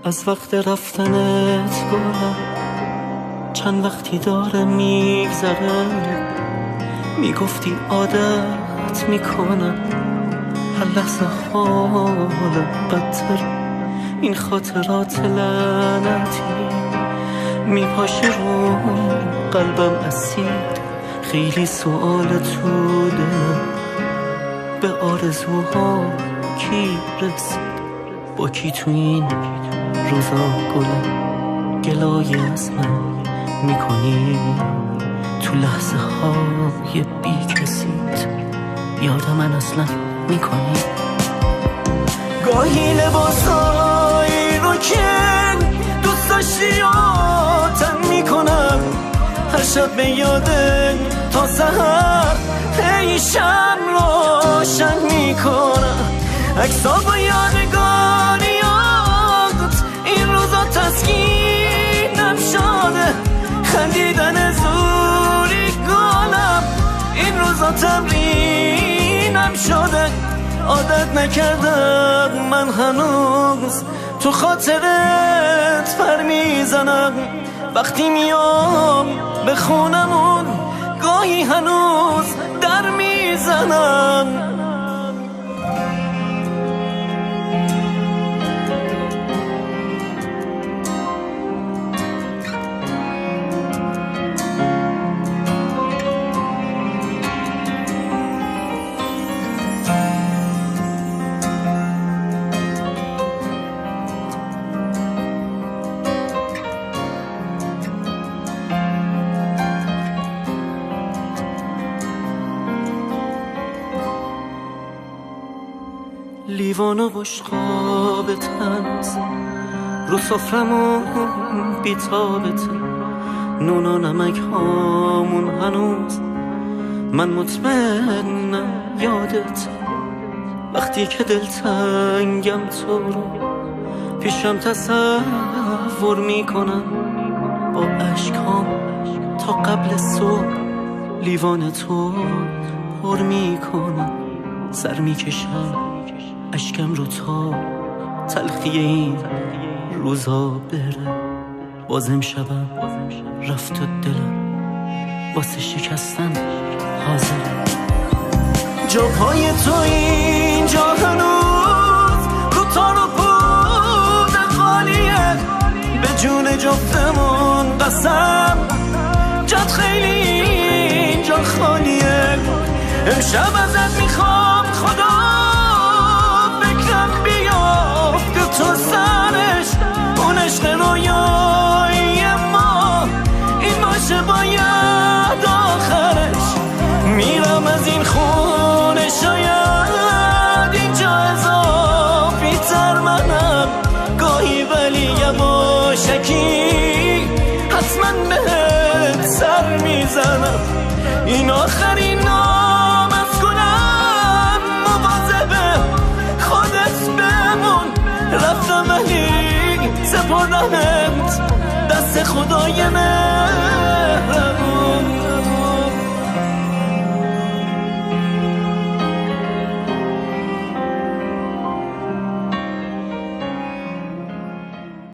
از وقت رفتنت گلم چند وقتی داره میگذره، میگفتی عادت میکنم هر لحظه حالم بدتر. این خاطرات لعنتی میپاشه رو قلبم اسیر، خیلی سوال تو دلم به آرزوها کی رسید، با کی تو این روزا گلم گلای از من میکنی، تو لحظه های بی کسیت یاد من اصلا میکنی. گاهی لباسایی رو که دوست داشتی تن میکنم، هر شب به یاده تا سحر هی شب روشن میکنم. عکسا با یادگاریات این روزا تسکینم شده، خندیدن زوری گلم این روزا تمرینم شده. عادت نکردم من هنوز تو خاطرت پر میزنم، وقتی میام به خونمون گاهی هنوز در میزنم. لیوان و بشقاب تنز رو سفرمون بیتابته، نون و نمک هامون هنوز من مطمئنم یادت. وقتی که دلتنگم تو رو پیشم تصور میکنم، با عشقام تا قبل صبح لیوان تو پر میکنم. سر میکشم اشکم رو تا تلخی این روزا بره، بازم شبم رفت و دلم واسه شکستن حاضره. جاهای تو اینجا هنوز رو تار و پود خالیه، به جون جفتمون قسم جات خیلی اینجا خالیه. امشب ازت میخوام خدا تو سرش اون عشق رویایی ما این باشه باید آخرش. میرم از این خونه شاید اینجا اضافی تر منم گاهی، ولی یواشکی حتما بهت سر میزنم. این آخرین نام از گلم، مواظب خودت بمون. رفتم ولی سپردمت دست خدای مهربون.